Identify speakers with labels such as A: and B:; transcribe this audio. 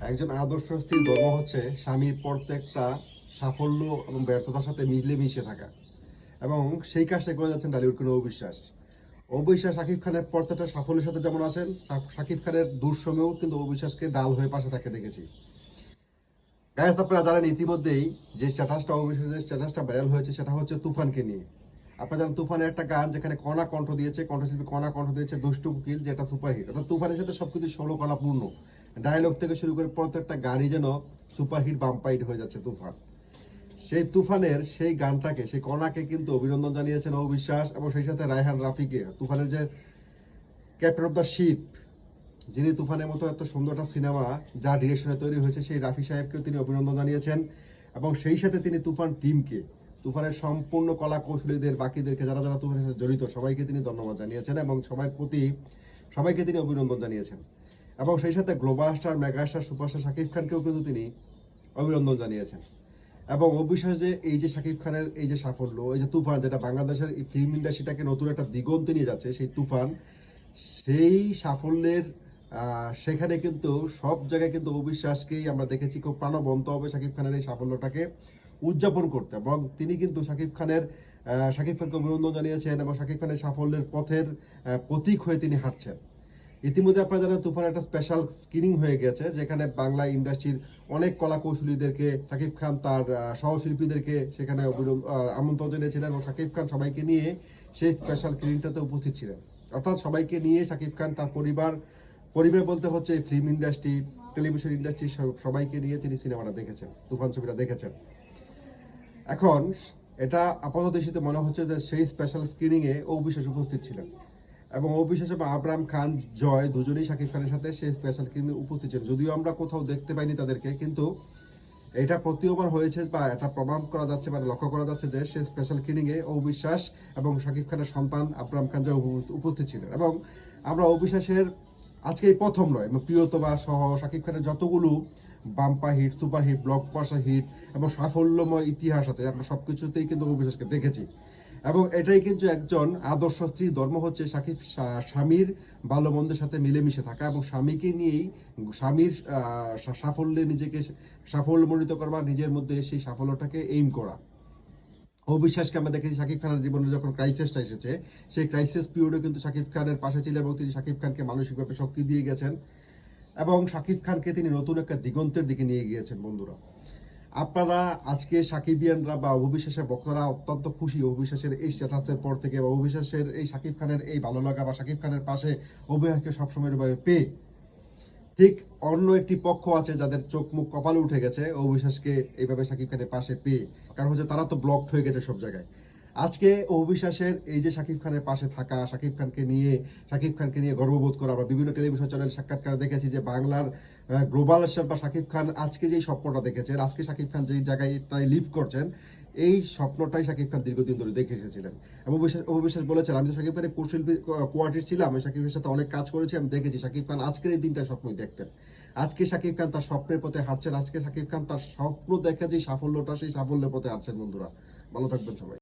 A: একজন আদর্শ স্ত্রীর ধর্ম হচ্ছে স্বামীর প্রত্যেকটা সাফল্য এবং ব্যর্থতার সাথে মিলে মিশে থাকা, এবং সেই কাজটা করে যাচ্ছেন টলিউড কোনো অবিশ্বাস। অবিশ্বাস শাকিব খানের প্রত্যেকটা সাফল্যের সাথে যেমন আছেন, শাকিব খানের দুঃসময়েও কিন্তু অবিশ্বাসকে ডাল হয়ে পাশে থাকতে দেখেছি। গাইস, আপনারা জানেন ইতিমধ্যেই যে অবিশ্বাসের স্ট্যাটাসটা ভাইরাল হয়েছে সেটা হচ্ছে তুফানকে নিয়ে। আপনারা জানেন তুফানের একটা গান যেখানে কণা কণ্ঠশিল্পী কণা কণ্ঠ দিয়েছে দুষ্টু কুকিল, যেটা সুপারহিট। অর্থাৎ তুফানের সাথে সবকিছু 16 কণা পূর্ণ। ডায়লগ থেকে শুরু করে প্রত্যেকটা গানই যেন সুপারহিট বাম্পাইট হয়ে যাচ্ছে তুফান। সেই তুফানের সেই গানটাকে, সেই কণাকে কিন্তু অভিনন্দন জানিয়েছেন অবিশ্বাস, এবং সেই সাথে রায়হান রাফিকে, তুফানের যে ক্যাপ্টেন অফ দ্য শিপ, যিনি তুফানের মতো এত সুন্দর একটা সিনেমা যা ডিরেকশনে তৈরি হয়েছে, সেই রাফি সাহেবকেও তিনি অভিনন্দন জানিয়েছেন। এবং সেই সাথে তিনি তুফান টিমকে, তুফানের সম্পূর্ণ কলা কৌশলীদের, বাকিদেরকে যারা যারা তুফানের সাথে জড়িত সবাইকে তিনি ধন্যবাদ জানিয়েছেন এবং সবাইকে তিনি অভিনন্দন জানিয়েছেন। এবং সেই সাথে global star, megastar, superstar Shakib খানকেও কিন্তু তিনি অভিনন্দন জানিয়েছেন। এবং অবিশ্বাস যে এই যে শাকিব খানের এই যে সাফল্য, এই যে তুফান, যেটা বাংলাদেশের ফিল্ম ইন্ডাস্ট্রিটাকে নতুন একটা দিগন্তে নিয়ে যাচ্ছে, সেই তুফান, সেই সাফল্যের সেখানে কিন্তু সব জায়গায় কিন্তু অবিশ্বাসকেই আমরা দেখেছি খুব প্রাণবন্ত হবে শাকিব খানের এই সাফল্যটাকে উদযাপন করতে। এবং তিনি কিন্তু শাকিব খানকে অভিনন্দন জানিয়েছেন এবং শাকিব খানের সাফল্যের পথের প্রতীক হয়ে তিনি হাঁটছেন। ইতিমধ্যে আপনারা জানেন তুফান একটা স্পেশাল স্ক্রিনিং হয়ে গেছে, যেখানে বাংলা ইন্ডাস্ট্রির অনেক কলা কৌশলীদেরকে শাকিব খান তার সহশিল্পীদেরকে সেখানে আমন্ত্রণ জানিয়েছিলেন, এবং শাকিব খান সবাইকে নিয়ে সেই স্পেশাল স্ক্রিনিংটাতে উপস্থিত ছিলেন। অর্থাৎ সবাইকে নিয়ে শাকিব খান তার পরিবার বলতে হচ্ছে এই ফিল্ম ইন্ডাস্ট্রি, টেলিভিশন ইন্ডাস্ট্রি, সবাইকে নিয়ে তিনি সিনেমাটা দেখেছেন, তুফান ছবিটা দেখেছেন। এখন এটা আপাতত দৃষ্টিতে মনে হচ্ছে যে সেই স্পেশাল স্ক্রিনিংয়ে অবিশ্বাস উপস্থিত ছিলেন, এবং অবিশ্বাস এবং আবরাম খান জয় দুজনেই শাকিব খানের সাথে সেই স্পেশাল স্ক্রিনিং উপস্থিত ছিলেন। যদিও আমরা কোথাও দেখতে পাইনি তাদেরকে, কিন্তু এটা প্রতীয়মান হয়েছে বা এটা প্রমাণ করা যাচ্ছে বা লক্ষ্য করা যাচ্ছে যে সেই স্পেশাল স্ক্রিনিংয়ে অবিশ্বাস এবং শাকিব খানের সন্তান আবরাম খান জয় উপস্থিত ছিলেন। এবং আমরা অবিশ্বাসের আজকে এই প্রথম নয়, এবং প্রিয়তমা সহ শাকিব খানের যতগুলো bumper hit, super hit, blockbuster hit এবং সাফল্যময় ইতিহাস আছে, আমরা সব কিছুতেই কিন্তু অবিশ্বাসকে দেখেছি। এবং এটাই কিন্তু একজন আদর্শ স্ত্রীর ধর্ম হচ্ছে স্বামীর ভালো মন্দের সাথে মিলেমিশে থাকা, এবং স্বামীকে নিয়েই স্বামীর সাফল্যে নিজেকে সাফল্যমণ্ডিত করবা, নিজের মধ্যে সেই সাফল্যটাকে এইম করা। অবিশ্বাসকে আমরা দেখেছি শাকিব খানের জীবনে যখন ক্রাইসিসটা এসেছে, সেই ক্রাইসিস পিরিয়ডে কিন্তু শাকিব খানের পাশে ছিলেন, এবং তিনি শাকিব খানকে মানসিকভাবে শক্তি দিয়ে গেছেন, এবং শাকিব খানকে তিনি নতুন একটা দিগন্তের দিকে নিয়ে গিয়েছেন। বন্ধুরা, আপনারা আজকে সাকিবিয়ানরা বা অবিশ্বাসের বক্তারা অত্যন্ত খুশি অবিশ্বাসের এই স্ট্যাটাসের পর থেকে, বা অবিশ্বাসের এই শাকিব খানের এই ভালো লাগা বা শাকিব খানের পাশে অভিনয়কে সবসময় পেয়ে। ঠিক অন্য একটি পক্ষ আছে যাদের চোখ মুখ কপালে উঠে গেছে অবিশ্বাসকে এইভাবে শাকিব খানের পাশে পেয়ে, কারণ হচ্ছে তারা তো ব্লকড হয়ে গেছে সব জায়গায়। আজকে অবিশ্বাসের এই যে শাকিব খানের পাশে থাকা, শাকিব খানকে নিয়ে গর্ববোধ করা, আমরা বিভিন্ন টেলিভিশন চ্যানেল সাক্ষাৎকার দেখেছি যে বাংলার গ্লোবাল স্টার বা শাকিব খান আজকে যেই স্বপ্নটা দেখেছেন, আজকে শাকিব খান যেই জায়গাটায় লিভ করছেন, এই স্বপ্নটাই শাকিব খান দীর্ঘদিন ধরে দেখে এসেছিলেন। এবং অবিশ্বাস বলেছেন, আমি তো শাকিব খানের শিল্পী কোয়ার্টির ছিলাম, আমি শাকিবের সাথে অনেক কাজ করেছি, আমি দেখেছি শাকিব খান আজকের এই দিনটা স্বপ্নই দেখতেন। আজকে শাকিব খান তার স্বপ্নের পথে হাঁটছেন, আজকে শাকিব খান তার স্বপ্ন দেখা যে সাফল্যটা, সেই সাফল্যের পথে হাঁটছেন। বন্ধুরা, ভালো থাকবেন সবাই।